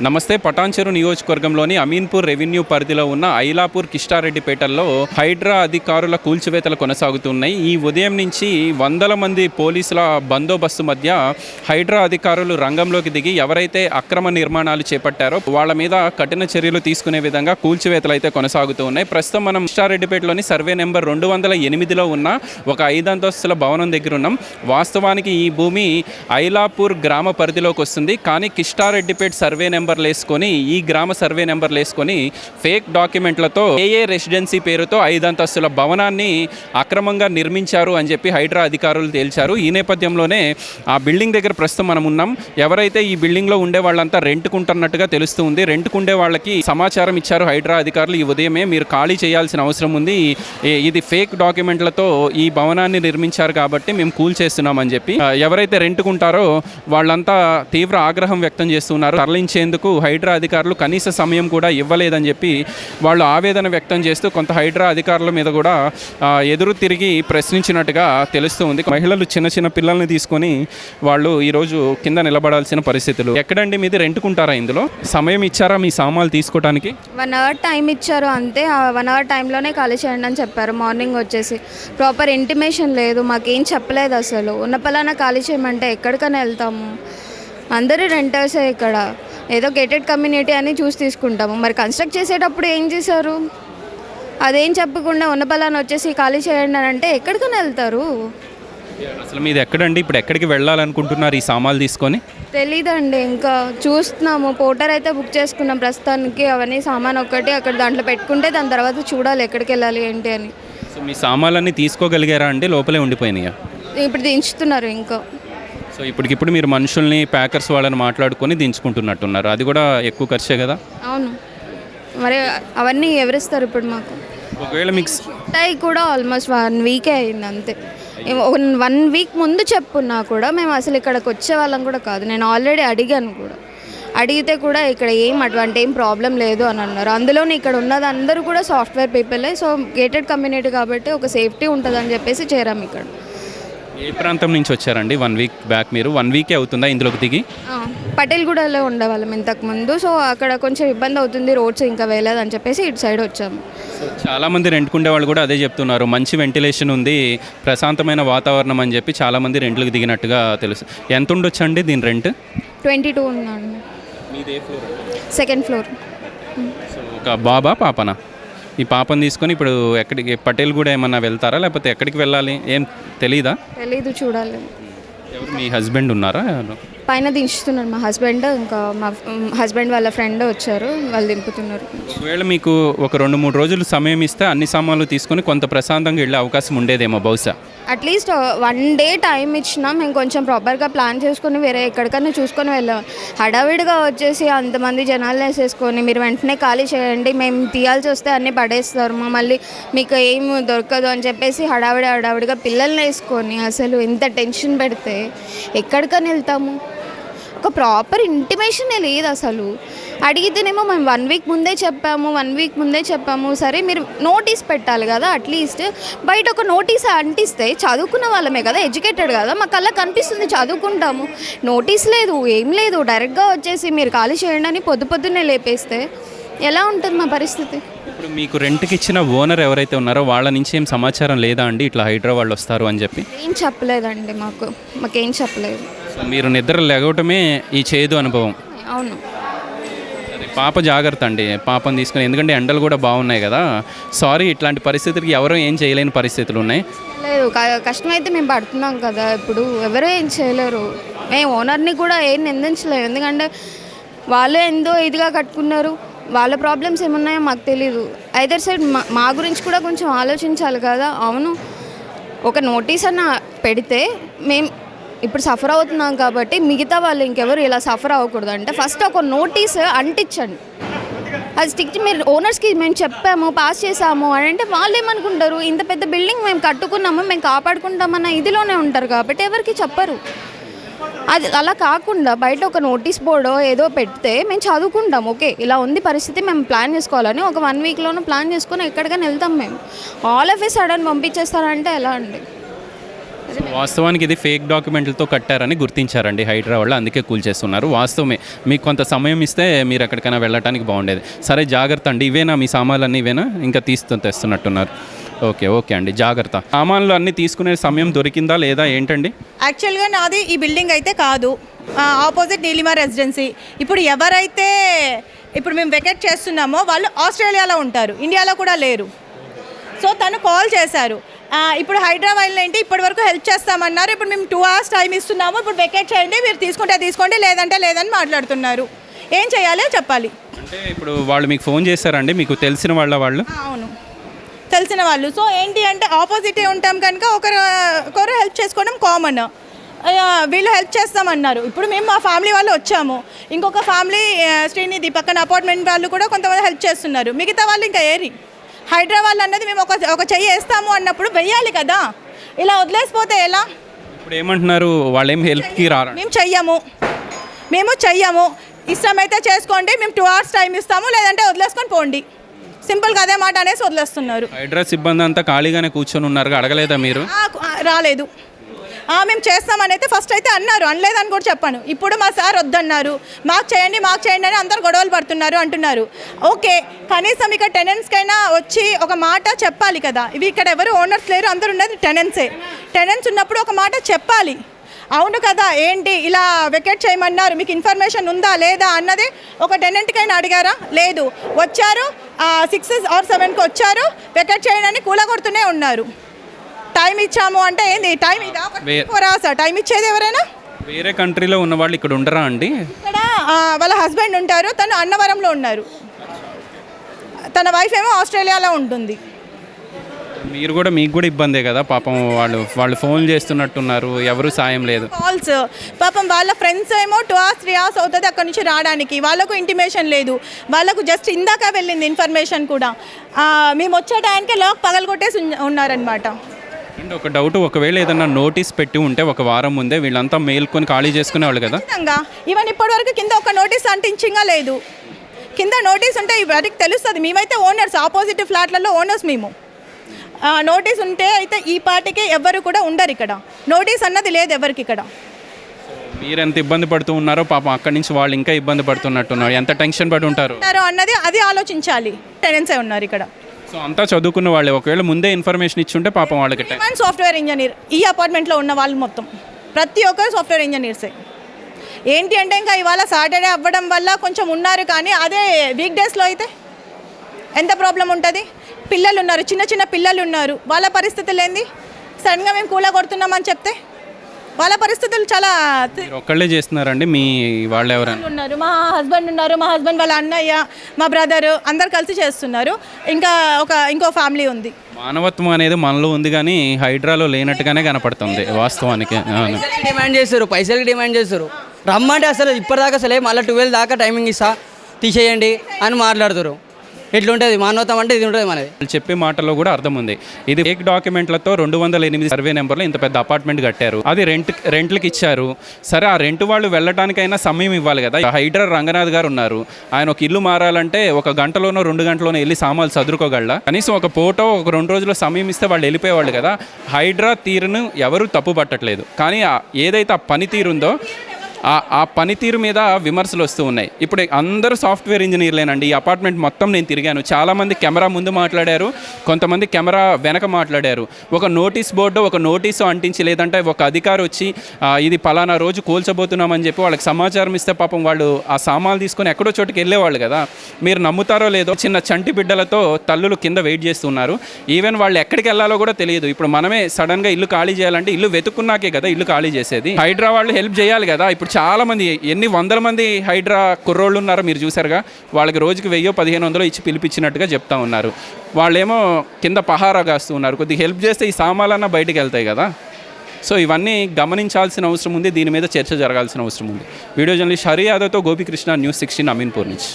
నమస్తే. పటాన్చెరు నియోజకవర్గంలోని అమీన్పూర్ రెవెన్యూ పరిధిలో ఉన్న ఐలాపూర్ కిష్టారెడ్డిపేటల్లో హైడ్రా అధికారుల కూల్చివేతలు కొనసాగుతున్నాయి. ఈ ఉదయం నుంచి వందల మంది పోలీసుల బందోబస్తు మధ్య హైడ్రా అధికారులు రంగంలోకి దిగి ఎవరైతే అక్రమ నిర్మాణాలు చేపట్టారో వాళ్ళ మీద కఠిన చర్యలు తీసుకునే విధంగా కూల్చివేతలు అయితే కొనసాగుతూ ఉన్నాయి. ప్రస్తుతం మనం కిష్టారెడ్డిపేటలోని సర్వే నెంబర్ 208లో ఉన్న ఒక 5 అంతస్తుల భవనం దగ్గర ఉన్నాం. వాస్తవానికి ఈ భూమి ఐలాపూర్ గ్రామ పరిధిలోకి వస్తుంది. కానీ కిష్టారెడ్డిపేట సర్వే నెంబర్లు వేసుకొని ఈ గ్రామ సర్వే నెంబర్లు వేసుకొని ఫేక్ డాక్యుమెంట్లతో ఏఏ రెసిడెన్సీ పేరుతో 5 అంతస్తుల భవనాన్ని అక్రమంగా నిర్మించారు అని చెప్పి హైడ్రా అధికారులు తేల్చారు. ఈ నేపథ్యంలోనే ఆ బిల్డింగ్ దగ్గర ప్రస్తుతం మనం ఉన్నాం. ఎవరైతే ఈ బిల్డింగ్లో ఉండే వాళ్ళంతా రెంట్కుంటున్నట్టుగా తెలుస్తుంది. రెంట్కుండే వాళ్ళకి సమాచారం ఇచ్చారు హైడ్రా అధికారులు. ఈ ఉదయమే మీరు ఖాళీ చేయాల్సిన అవసరం ఉంది, ఇది ఫేక్ డాక్యుమెంట్లతో ఈ భవనాన్ని నిర్మించారు కాబట్టి మేము కూల్ చేస్తున్నామని చెప్పి ఎవరైతే రెంట్కుంటారో వాళ్ళంతా తీవ్ర ఆగ్రహం వ్యక్తం చేస్తున్నారు. తరలించేందుకు హైడ్రా అధికారులు కనీస సమయం కూడా ఇవ్వలేదని చెప్పి వాళ్ళు ఆవేదన వ్యక్తం చేస్తూ కొంత హైడ్రా అధికారుల మీద కూడా ఎదురు తిరిగి ప్రశ్నించినట్టుగా తెలుస్తూ ఉంది. మహిళలు చిన్న చిన్న పిల్లల్ని తీసుకొని వాళ్ళు ఈరోజు కింద నిలబడాల్సిన పరిస్థితులు. ఎక్కడండి మీది? రెంట్కుంటారా? ఇందులో సమయం ఇచ్చారా మీ సామాన్లు తీసుకోవడానికి? 1 అవర్ టైం ఇచ్చారు అంతే. ఆ 1 అవర్ టైంలోనే ఖాళీ చేయండి అని చెప్పారు. మార్నింగ్ వచ్చేసి ప్రాపర్ ఇంటిమేషన్ లేదు, మాకేం చెప్పలేదు. అసలు ఉన్న పలానా ఖాళీ చేయమంటే ఎక్కడికైనా వెళ్తాము? అందరూ రెంటర్సే. ఇక్కడ ఏదో గేటెడ్ కమ్యూనిటీ అని చూసి తీసుకుంటాము. మరి కన్స్ట్రక్ట్ చేసేటప్పుడు ఏం చేశారు? అదేం చెప్పకుండా ఉన్న పలానా వచ్చేసి ఖాళీ చేయండి అని అంటే ఎక్కడికైనా వెళ్తారు? అసలు మీది ఎక్కడండి? ఇప్పుడు ఎక్కడికి వెళ్ళాలనుకుంటున్నారు ఈ సామాన్లు తీసుకొని? తెలీదండి, ఇంకా చూస్తున్నాము. పోర్టర్ అయితే బుక్ చేసుకున్నాం ప్రస్తుతానికి. అవన్నీ సామాన్ ఒక్కటి అక్కడ దాంట్లో పెట్టుకుంటే దాని తర్వాత చూడాలి ఎక్కడికి వెళ్ళాలి ఏంటి అని. సో మీ సామాన్లన్నీ తీసుకోగలిగారా అండి? లోపలే ఉండిపోయినాయా? ఇప్పుడు దించుతున్నారు ఇంకా. సో ఇప్పటికిప్పుడు మీరు మనుషుల్ని ప్యాకర్స్ వాళ్ళని మాట్లాడుకొని దించుకుంటున్నట్టున్నారు. అది కూడా ఎక్కువ ఖర్చే కదా? అవును, మరి అవన్నీ ఎవరిస్తారు ఇప్పుడు మాకు? ఒకవేళ మీకు టై కూడా ఆల్మోస్ట్ 1 వీకే అయింది అంతే. 1 వీక్ ముందు చెప్పున్నా కూడా మేము అసలు ఇక్కడికి వచ్చే వాళ్ళం కూడా కాదు. నేను ఆల్రెడీ అడిగాను కూడా. అడిగితే కూడా ఇక్కడ అటువంటి ఏం ప్రాబ్లం లేదు అని అన్నారు. అందులోనే ఇక్కడ ఉన్నది అందరూ కూడా సాఫ్ట్వేర్ పీపులే. సో గేటెడ్ కమ్యూనిటీ కాబట్టి ఒక సేఫ్టీ ఉంటుందని చెప్పేసి చేరాము ఇక్కడ. ఏ ప్రాంతం నుంచి వచ్చారండి? 1 వీక్ బ్యాక్ మీరు 1 వీకే అవుతుందా ఇందులోకి దిగి? పటేల్గూడలో ఉండేవాళ్ళం ఇంతకుముందు. సో అక్కడ కొంచెం ఇబ్బంది అవుతుంది, రోడ్స్ ఇంకా వేయలేదని చెప్పేసి ఇటు సైడ్ వచ్చాము. చాలామంది రెంట్కుండే వాళ్ళు కూడా అదే చెప్తున్నారు. మంచి వెంటిలేషన్ ఉంది, ప్రశాంతమైన వాతావరణం అని చెప్పి చాలామంది రెంట్లకు దిగినట్టుగా తెలుసు. ఎంత ఉండొచ్చండి దీని రెంట్? 22 ఉందండి. మీదే ఫ్లోర్? Second floor. సో ఒక బాబా పాపనా? ఈ పాపను తీసుకొని ఇప్పుడు ఎక్కడికి? పటేల్ కూడా ఏమన్నా వెళ్తారా లేకపోతే ఎక్కడికి వెళ్ళాలి? ఏం తెలీదా? తెలీదు, చూడాలి. ఎవరు మీ హస్బెండ్ ఉన్నారా? పైన దించుతున్నారు మా హస్బెండ్, ఇంకా మా హస్బెండ్ వాళ్ళ ఫ్రెండ్ వచ్చారు, వాళ్ళు దింపుతున్నారు. ఒకవేళ మీకు ఒక 2-3 రోజులు సమయం ఇస్తే అన్ని సామాన్లు తీసుకొని కొంత ప్రశాంతంగా వెళ్ళే అవకాశం ఉండేదేమో బహుశా. అట్లీస్ట్ 1 డే టైం ఇచ్చినా మేము కొంచెం ప్రాపర్గా ప్లాన్ చేసుకొని వేరే ఎక్కడికైనా చూసుకొని వెళ్ళాం. హడావిడిగా వచ్చేసి అంతమంది జనాలు వేసేసుకొని మీరు వెంటనే ఖాళీ చేయండి, మేము తీయాల్సి వస్తే అన్నీ పడేస్తారు, మళ్ళీ మీకు ఏం దొరకదు అని చెప్పేసి హడావిడిగా పిల్లల్ని వేసుకొని అసలు ఇంత టెన్షన్ పెడితే ఎక్కడికైనా వెళ్తాము? ఒక ప్రాపర్ ఇంటిమేషనే లేదు అసలు. అడిగితేనేమో మేము 1 వీక్ ముందే చెప్పాము. సరే మీరు నోటీస్ పెట్టాలి కదా, అట్లీస్ట్ బయట ఒక నోటీస్ అంటిస్తే చదువుకున్న వాళ్ళమే కదా, ఎడ్యుకేటెడ్ కదా, మా కళ్ళకి కనిపిస్తుంది, చదువుకుంటాము. నోటీస్ లేదు, ఏం లేదు, డైరెక్ట్గా వచ్చేసి మీరు ఖాళీ చేయండి అని పొద్దున్నే లేపేస్తే ఎలా ఉంటుంది మా పరిస్థితి? ఇప్పుడు మీకు రెంట్కి ఇచ్చిన ఓనర్ ఎవరైతే ఉన్నారో వాళ్ళ నుంచి ఏం సమాచారం లేదా అండి ఇట్లా హైడ్రా వాళ్ళు వస్తారు అని చెప్పి? ఏం చెప్పలేదండి, మాకేం చెప్పలేదు. సో మీరు నిద్ర లేగవటమే ఈ చేదు అనుభవం. అవును. సరే, పాప జాగ్రత్త అండి, పాపను తీసుకుని. ఎందుకంటే ఎండలు కూడా బాగున్నాయి కదా. సారీ, ఇట్లాంటి పరిస్థితులకి ఎవరో ఏం చేయలేని పరిస్థితులు ఉన్నాయి. లేదు, కష్టమైతే మేము పడుతున్నాం కదా. ఇప్పుడు ఎవరో ఏం చేయలేరు. మేము ఓనర్ని కూడా ఏం నిందించలేము, ఎందుకంటే వాళ్ళు ఎంతో ఇదిగా కట్టుకున్నారు. వాళ్ళ ప్రాబ్లమ్స్ ఏమున్నాయో మాకు తెలీదు. ఐదర్ సైడ్ మా గురించి కూడా కొంచెం ఆలోచించాలి కదా. అవును, ఒక నోటీస్ అన్న పెడితే మేము ఇప్పుడు సఫర్ అవుతున్నాం కాబట్టి మిగతా వాళ్ళు ఇంకెవరు ఇలా సఫర్ అవ్వకూడదు అంటే ఫస్ట్ ఒక నోటీస్ అంటించండి. అది స్టిక్ మీరు ఓనర్స్కి మేము చెప్పాము, పాస్ చేసాము అని అంటే వాళ్ళు ఏమనుకుంటారు? ఇంత పెద్ద బిల్డింగ్ మేము కట్టుకున్నాము, మేము కాపాడుకుంటామన్న ఇదిలోనే ఉంటారు కాబట్టి ఎవరికి చెప్పరు. అది అలా కాకుండా బయట ఒక నోటీస్ బోర్డో ఏదో పెడితే మేము చదువుకుంటాం. ఓకే, ఇలా ఉంది పరిస్థితి, మేము ప్లాన్ చేసుకోవాలని ఒక 1 వీక్లోనూ ప్లాన్ చేసుకొని ఎక్కడికైనా వెళ్తాం. మేము ఆల్ ఆఫ్ ఏ సడన్ పంపించేస్తారంటే ఎలా అండి? వాస్తవానికి ఇది ఫేక్ డాక్యుమెంట్లతో కట్టారని గుర్తించారండి హైడ్రా వాళ్ళు, అందుకే కూల్చేస్తున్నారు. వాస్తవమే, మీకు కొంత సమయం ఇస్తే మీరు ఎక్కడికైనా వెళ్ళటానికి బాగుండేది. సరే జాగ్రత్త అండి. ఇవేనా మీ సామాన్లు ఇవేనా ఇంకా తెస్తున్నట్టున్నారు? ఓకే ఓకే అండి, జాగ్రత్త. సామాన్లు అన్నీ తీసుకునే సమయం దొరికిందా లేదా ఏంటండి? యాక్చువల్గా నాది ఈ బిల్డింగ్ అయితే కాదు, ఆపోజిట్ నీలిమా రెసిడెన్సీ. ఇప్పుడు ఎవరైతే ఇప్పుడు మేము వెకేట్ చేస్తున్నామో వాళ్ళు ఆస్ట్రేలియాలో ఉంటారు, ఇండియాలో కూడా లేరు. సో తను కాల్ చేశారు, ఇప్పుడు హైదరాబాద్లో ఏంటి ఇప్పటి వరకు హెల్ప్ చేస్తామన్నారు, ఇప్పుడు మేము 2 hours టైం ఇస్తున్నాము, ఇప్పుడు వెకేట్ చేయండి, మీరు తీసుకుంటే తీసుకోండి లేదంటే లేదని మాట్లాడుతున్నారు. ఏం చేయాలో చెప్పాలి. అంటే ఇప్పుడు వాళ్ళు మీకు ఫోన్ చేశారండి, మీకు తెలిసిన వాళ్ళు? అవును, తెలిసిన వాళ్ళు. సో ఏంటి అంటే ఆపోజిటే ఉంటాం కనుక ఒకరు హెల్ప్ చేసుకోవడం కామన్. వీళ్ళు హెల్ప్ చేస్తామన్నారు. ఇప్పుడు మేము మా ఫ్యామిలీ వాళ్ళు వచ్చాము, ఇంకొక ఫ్యామిలీ శ్రీనిధి పక్కన అపార్ట్మెంట్ వాళ్ళు కూడా కొంతమంది హెల్ప్ చేస్తున్నారు, మిగతా వాళ్ళు ఇంకా ఏరి. హైదరాబాద్ అన్నది మేము ఒక చెయ్యి వేస్తాము అన్నప్పుడు వెయ్యాలి కదా, ఇలా వదిలేసిపోతే ఎలా? ఇప్పుడు ఏమంటున్నారు వాళ్ళు, ఏం హెల్ప్కి రారా? మేము చెయ్యము, ఇష్టమైతే చేసుకోండి, మేము 2 hours టైం ఇస్తాము లేదంటే వదిలేసుకొని పోండి, సింపుల్గా అదే మాట అనేసి వదిలేస్తున్నారు. హైడ్రా సిబ్బంది అంతా ఖాళీగానే కూర్చొని ఉన్నారు, అడగలేదా మీరు? రాలేదు. మేము చేస్తామని అయితే ఫస్ట్ అయితే అన్నారు, అనలేదని కూడా చెప్పాను. ఇప్పుడు మా సార్ వద్దన్నారు, మాకు చేయండి అని అందరు గొడవలు పడుతున్నారు అంటున్నారు. ఓకే, కనీసం ఇక్కడ టెనెంట్స్కైనా వచ్చి ఒక మాట చెప్పాలి కదా. ఇవి ఇక్కడ ఎవరు ఓనర్స్ లేరు, అందరు ఉన్నది టెనెంట్సే. టెనెంట్స్ ఉన్నప్పుడు ఒక మాట చెప్పాలి. అవును కదా, ఏంటి ఇలా వెకేట్ చేయమన్నారు, మీకు ఇన్ఫర్మేషన్ ఉందా లేదా అన్నది ఒక టెనెంట్కైనా అడిగారా? లేదు. వచ్చారు 6 or 7కి వచ్చారు, వెకేట్ చేయడానికి కూలగొడుతూనే ఉన్నారు. టైం ఇచ్చాము అంటే ఏంది టైం? ఇదా 4 hours టైం ఇచ్చేది ఎవరైనా? వేరే కంట్రీలో ఉన్న వాళ్ళు ఇక్కడ ఉండరా అండి? ఇక్కడ వాళ్ళ హస్బెండ్ ఉంటారు, తను అన్నవరంలో ఉన్నారు, తన వైఫ్ ఏమో ఆస్ట్రేలియాలో ఉంటుంది. మీకు కూడా ఇబ్బందే కదా పాపం. వాళ్ళు ఫోన్ చేస్తున్నట్టున్నారు, ఎవరు సాయం లేదు. కాల్స్ పాపం వాళ్ళ ఫ్రెండ్స్ ఏమో 2 hours 3 hours అవుతుంది అక్కడ నుంచి రావడానికి, వాళ్ళకు ఇంటిమేషన్ లేదు. వాళ్ళకు జస్ట్ ఇందాక వెళ్ళింది ఇన్ఫర్మేషన్ కూడా. మేము వచ్చే టైంకి లాక్ పగలగొట్టేసి ఉన్నారనమాట. అండ్ ఒక డౌట్, ఒకవేళ ఏదన్నా నోటీస్ పెట్టి ఉంటే ఒక వారం ముందే వీళ్ళంతా మేల్కొని ఖాళీ చేసుకునేవాళ్ళు కదా? ఖచ్చితంగా. ఈవెన్ ఇప్పటివరకు కింద ఒక నోటీస్ అంటించింగా లేదు. కింద నోటీస్ ఉంటే వారికి తెలుస్తుంది. మేమైతే ఓనర్స్, ఆపోజిట్ ఫ్లాట్లలో ఓనర్స్ మేము. నోటీస్ ఉంటే అయితే ఈ పార్టీకి ఎవరు కూడా ఉండరు ఇక్కడ. నోటీస్ అన్నది లేదు ఎవరికి ఇక్కడ. మీరు ఎంత ఇబ్బంది పడుతూ ఉన్నారో పాపం అక్కడి నుంచి వాళ్ళు ఇంకా ఇబ్బంది పడుతున్నట్టున్నారు, ఎంత టెన్షన్ పడి ఉంటారు అన్నది అది ఆలోచించాలి. టెనెంట్సే ఉన్నారు ఇక్కడ. సో అంతా చదువుకున్న వాళ్ళే, ఒకవేళ ముందే ఇన్ఫర్మేషన్ ఇచ్చుంటే పాపం వాళ్ళకి. సాఫ్ట్వేర్ ఇంజనీర్ ఈ అపార్ట్మెంట్లో ఉన్న వాళ్ళు మొత్తం ప్రతి ఒక్కరు సాఫ్ట్వేర్ ఇంజనీర్సే. ఏంటి అంటే ఇంకా ఇవాళ సాటర్డే అవ్వడం వల్ల కొంచెం ఉన్నారు, కానీ అదే వీక్ డేస్లో అయితే ఎంత ప్రాబ్లం ఉంటుంది. పిల్లలు ఉన్నారు, చిన్న పిల్లలు ఉన్నారు, వాళ్ళ పరిస్థితులు ఏంది? సడన్గా మేము కూలగొడుతున్నామని చెప్తే వాళ్ళ పరిస్థితులు చాలా. ఒక్కళ్ళే చేస్తున్నారండి? మీ వాళ్ళు ఎవరైనా ఉన్నారు? మా హస్బెండ్ ఉన్నారు, మా హస్బెండ్ వాళ్ళ అన్నయ్య, మా బ్రదరు అందరు కలిసి చేస్తున్నారు. ఇంకా ఇంకో ఫ్యామిలీ ఉంది. మానవత్వం అనేది మనలో ఉంది కానీ హైడ్రాలో లేనట్టుగానే కనపడుతుంది వాస్తవానికి. పైసలకి డిమాండ్ చేస్తారు. రమ్మంటే అసలు ఇప్పటిదాకా అసలే మళ్ళీ 12 దాకా టైమింగ్ ఇస్తా తీసేయండి అని మాట్లాడుతారు. ఎట్లుంటుంది మానవత్వం అంటే ఇది ఉంటుంది మనది. చెప్పే మాటల్లో కూడా అర్థం ఉంది. ఇది ఫేక్ డాక్యుమెంట్లతో 208 సర్వే నెంబర్లో ఇంత పెద్ద అపార్ట్మెంట్ కట్టారు, అది రెంట్లకి ఇచ్చారు. సరే, ఆ రెంట్ వాళ్ళు వెళ్ళటానికైనా సమయం ఇవ్వాలి కదా. హైడ్రా రంగనాథ్ గారు ఉన్నారు, ఆయన ఒక ఇల్లు మారాలంటే 1 గంటలోనో 2 గంటలోనో వెళ్ళి సామాన్లు సదురుకోగలరా? కనీసం ఒక ఫోటో 2 రోజుల్లో సమయం ఇస్తే వాళ్ళు వెళ్ళిపోయేవాళ్ళు కదా. హైడ్రా తీరును ఎవరు తప్పు పట్టట్లేదు, కానీ ఏదైతే ఆ పనితీరుందో ఆ పనితీరు మీద విమర్శలు వస్తూ ఉన్నాయి. ఇప్పుడు అందరూ సాఫ్ట్వేర్ ఇంజనీర్లేనండి. ఈ అపార్ట్మెంట్ మొత్తం నేను తిరిగాను. చాలామంది కెమెరా ముందు మాట్లాడారు, కొంతమంది కెమెరా వెనక మాట్లాడారు. ఒక నోటీస్ బోర్డు, ఒక నోటీసు అంటించి, లేదంటే ఒక అధికారి వచ్చి ఇది పలానా రోజు కూల్చబోతున్నామని చెప్పి వాళ్ళకి సమాచారం ఇస్తే పాపం వాళ్ళు ఆ సామాన్లు తీసుకొని ఎక్కడో చోటుకి వెళ్ళేవాళ్ళు కదా. మీరు నమ్ముతారో లేదో, చిన్న చంటి బిడ్డలతో తల్లులు కింద వెయిట్ చేస్తున్నారు. ఈవెన్ వాళ్ళు ఎక్కడికి వెళ్ళాలో కూడా తెలియదు. ఇప్పుడు మనమే సడన్గా ఇల్లు ఖాళీ చేయాలంటే ఇల్లు వెతుక్కున్నాకే కదా ఇల్లు ఖాళీ చేసేది. హైడ్రా వాళ్ళు హెల్ప్ చేయాలి కదా. ఇప్పుడు చాలామంది, ఎన్ని వందల మంది హైడ్రా కుర్రోళ్ళు ఉన్నారో మీరు చూసారుగా. వాళ్ళకి రోజుకి 1000-1500 ఇచ్చి పిలిపించినట్టుగా చెప్తా ఉన్నారు. వాళ్ళేమో కింద పహారా కాస్తూ ఉన్నారు. కొద్దిగా హెల్ప్ చేస్తే ఈ సామాన్లన్నా బయటికి వెళ్తాయి కదా. సో ఇవన్నీ గమనించాల్సిన అవసరం ఉంది, దీని మీద చర్చ జరగాల్సిన అవసరం ఉంది. వీడియో జర్నలిస్ట్ హరి యాదవ్తో గోపికృష్ణ, News 16 అమీన్పూర్ నుంచి.